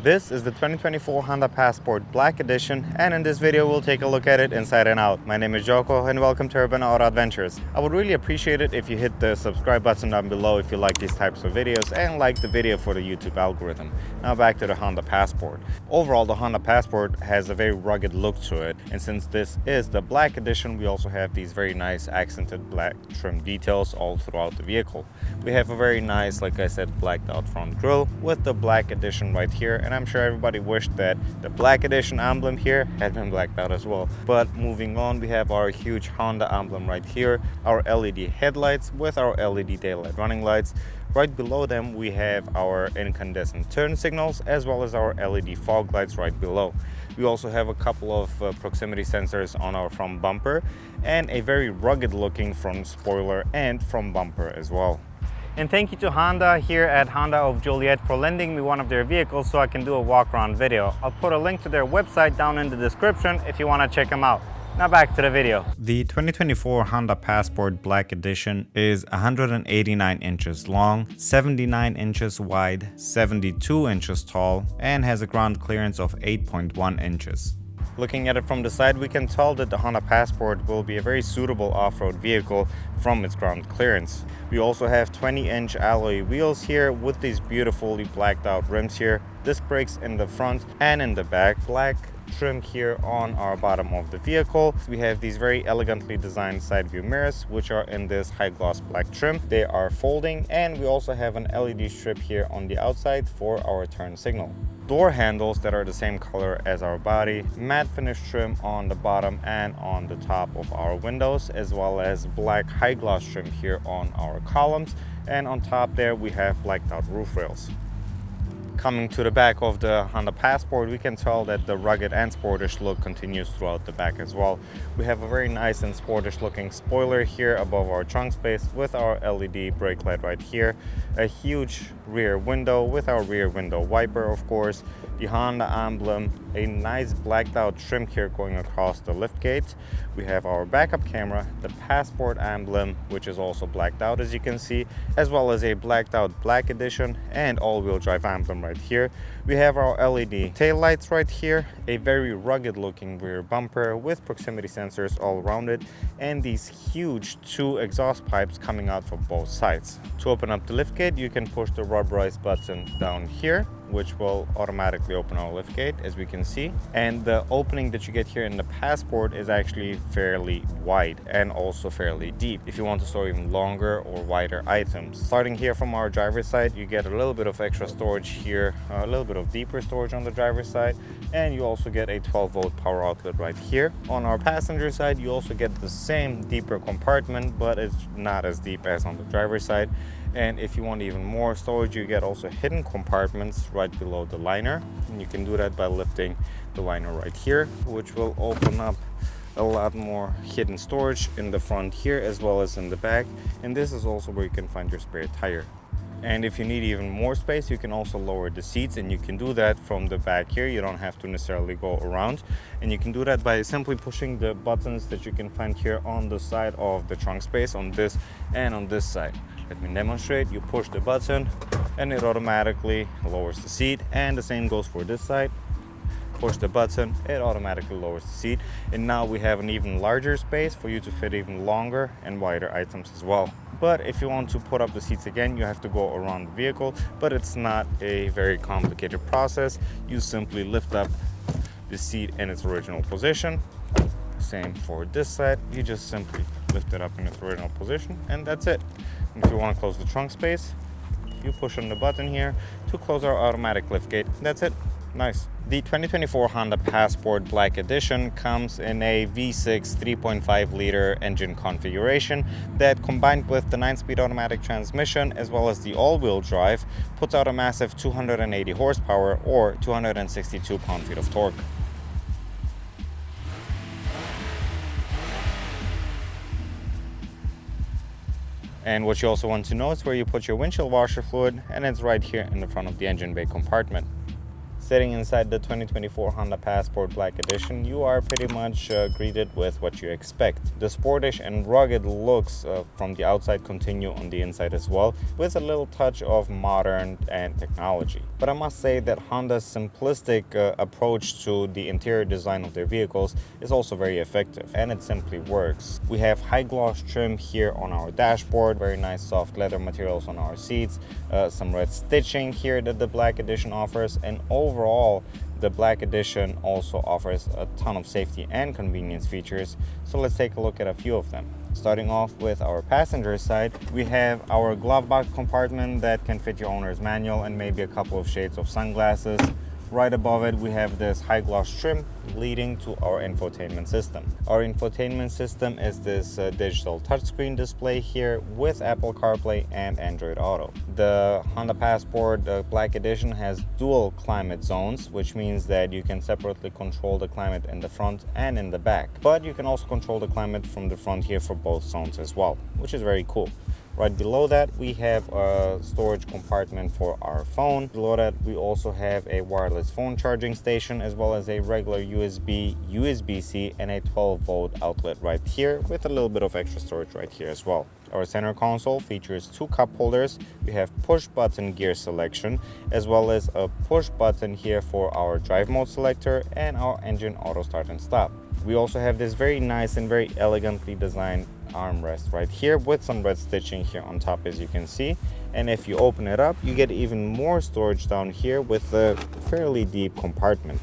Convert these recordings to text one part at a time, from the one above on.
This is the 2024 Honda Passport Black Edition, and in this video we'll take a look at it inside and out. My name is Joko and welcome to Urban Auto Adventures. I would really appreciate it if you hit the subscribe button down below if you like these types of videos and like the video for the YouTube algorithm. Now back to the Honda Passport. Overall, the Honda Passport has a very rugged look to it, and since this is the Black Edition, we also have these very nice accented black trim details all throughout the vehicle. We have a very nice, like I said, blacked out front grille with the Black Edition right here, and I'm sure everybody wished that the Black Edition emblem here had been blacked out as well. But moving on, we have our huge Honda emblem right here, our LED headlights with our LED daylight running lights. Right below them we have our incandescent turn signals as well as our LED fog lights right below. We also have a couple of proximity sensors on our front bumper and a very rugged looking front spoiler and front bumper as well. And thank you to Honda here at Honda of Joliet for lending me one of their vehicles so I can do a walk around video. I'll put a link to their website down in the description if you want to check them out. Now back to the video. The 2024 Honda Passport Black Edition is 189 inches long, 79 inches wide, 72 inches tall, and has a ground clearance of 8.1 inches. Looking at it from the side, we can tell that the Honda Passport will be a very suitable off-road vehicle from its ground clearance. We also have 20-inch alloy wheels here with these beautifully blacked out rims here, disc brakes in the front and in the back, black trim here on our bottom of the vehicle. We have these very elegantly designed side view mirrors which are in this high gloss black trim. They are folding, and we also have an LED strip here on the outside for our turn signal. Door handles that are the same color as our body, matte finish trim on the bottom and on the top of our windows, as well as black high gloss trim here on our columns, and on top there we have blacked out roof rails. Coming to the back of the Honda Passport, we can tell that the rugged and sportish look continues throughout the back as well. We have a very nice and sportish looking spoiler here above our trunk space with our LED brake light right here, a huge rear window with our rear window wiper, of course, the Honda emblem, a nice blacked out trim here going across the lift gate. We have our backup camera, the Passport emblem, which is also blacked out as you can see, as well as a blacked out Black Edition and all-wheel drive emblem right here. We have our LED tail lights right here, a very rugged looking rear bumper with proximity sensors all around it, and these huge two exhaust pipes coming out from both sides. To open up the lift gate, you can push the rubberized button down here, which will automatically open our lift gate as we can see. And the opening that you get here in the Passport is actually fairly wide and also fairly deep if you want to store even longer or wider items. Starting here from our driver's side, you get a little bit of extra storage here, a little bit of deeper storage on the driver's side, and you also get a 12-volt power outlet right here. On our passenger side, you also get the same deeper compartment, but it's not as deep as on the driver's side. And if you want even more storage, you get also hidden compartments right below the liner, and you can do that by lifting the liner right here, which will open up a lot more hidden storage in the front here as well as in the back. And this is also where you can find your spare tire. And if you need even more space, you can also lower the seats, and you can do that from the back here. You don't have to necessarily go around, and you can do that by simply pushing the buttons that you can find here on the side of the trunk space, on this and on this side. Let me demonstrate. You push the button and it automatically lowers the seat, and the same goes for this side. Push the button, it automatically lowers the seat, and now we have an even larger space for you to fit even longer and wider items as well. But if you want to put up the seats again, you have to go around the vehicle, but it's not a very complicated process. You simply lift up the seat in its original position. Same for this side, you just simply lift it up in its original position, and that's it. And if you want to close the trunk space, you push on the button here to close our automatic lift gate. That's it. Nice. The 2024 Honda Passport Black Edition comes in a V6 3.5 liter engine configuration that, combined with the 9-speed automatic transmission as well as the all-wheel drive, puts out a massive 280 horsepower or 262 pound-feet of torque. And what you also want to know is where you put your windshield washer fluid, and it's right here in the front of the engine bay compartment. Sitting inside the 2024 Honda Passport Black Edition, you are pretty much greeted with what you expect. The sportish and rugged looks from the outside continue on the inside as well, with a little touch of modern and technology. But I must say that Honda's simplistic approach to the interior design of their vehicles is also very effective, and it simply works. We have high gloss trim here on our dashboard, very nice soft leather materials on our seats, some red stitching here that the Black Edition offers, and overall the Black Edition also offers a ton of safety and convenience features. So let's take a look at a few of them. Starting off with our passenger side, we have our glove box compartment that can fit your owner's manual and maybe a couple of shades of sunglasses. Right above it, we have this high gloss trim leading to our infotainment system. Our infotainment system is this digital touchscreen display here with Apple CarPlay and Android Auto. The Honda Passport Black Edition has dual climate zones, which means that you can separately control the climate in the front and in the back. But you can also control the climate from the front here for both zones as well, which is very cool. Right below that, we have a storage compartment for our phone. Below that, we also have a wireless phone charging station, as well as a regular USB, USB-C, and a 12-volt outlet right here, with a little bit of extra storage right here as well. Our center console features 2 cup holders. We have push button gear selection, as well as a push button here for our drive mode selector and our engine auto start and stop. We also have this very nice and very elegantly designed armrest right here with some red stitching here on top, as you can see. And if you open it up, you get even more storage down here with a fairly deep compartment.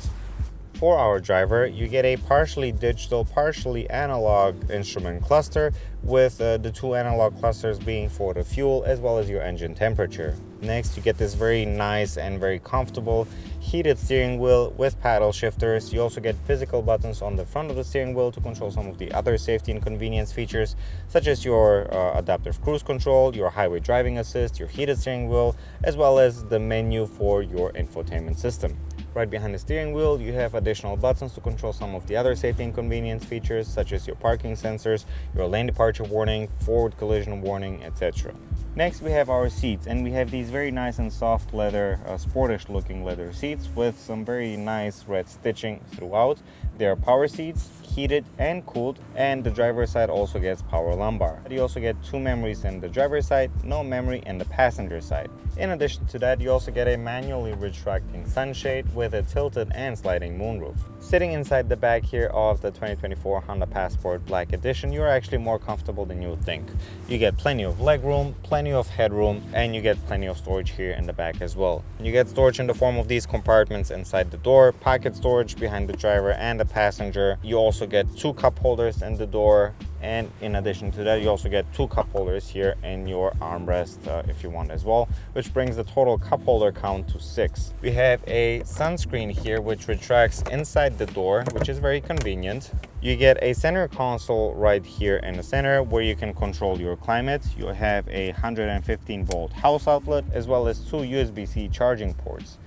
For our driver, you get a partially digital, partially analog instrument cluster, with the 2 analog clusters being for the fuel as well as your engine temperature. Next, you get this very nice and very comfortable heated steering wheel with paddle shifters. You also get physical buttons on the front of the steering wheel to control some of the other safety and convenience features, such as your adaptive cruise control, your highway driving assist, your heated steering wheel, as well as the menu for your infotainment system. Right behind the steering wheel, you have additional buttons to control some of the other safety and convenience features, such as your parking sensors, your lane departure warning, forward collision warning, etc. Next, we have our seats, and we have these very nice and soft leather, sportish looking leather seats with some very nice red stitching throughout. They are power seats, heated and cooled, and the driver's side also gets power lumbar. You also get 2 memories in the driver's side, no memory in the passenger side. In addition to that, you also get a manually retracting sunshade with a tilted and sliding moonroof. Sitting inside the back here of the 2024 Honda Passport Black Edition, you're actually more comfortable than you would think. You get plenty of legroom, plenty of headroom, and you get plenty of storage here in the back as well. You get storage in the form of these compartments inside the door, pocket storage behind the driver and the passenger. You also get 2 cup holders in the door, and in addition to that, you also get 2 cup holders here in your armrest if you want as well, which brings the total cup holder count to 6. We have a sunscreen here which retracts inside the door, which is very convenient. You get a center console right here in the center where you can control your climate. You have a 115-volt house outlet, as well as 2 USB-C charging ports.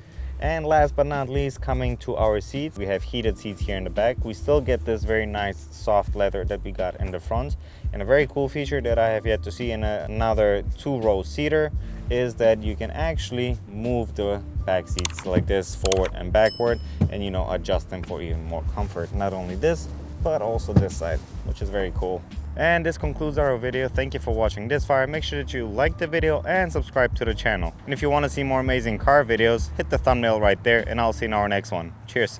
And last but not least, coming to our seats, we have heated seats here in the back. We still get this very nice soft leather that we got in the front. And a very cool feature that I have yet to see in another 2-row seater is that you can actually move the back seats like this forward and backward, and adjust them for even more comfort. Not only this, but also this side, which is very cool. And this concludes our video. Thank you for watching this far. Make sure that you like the video and subscribe to the channel. And if you want to see more amazing car videos, hit the thumbnail right there, and I'll see you in our next one. Cheers.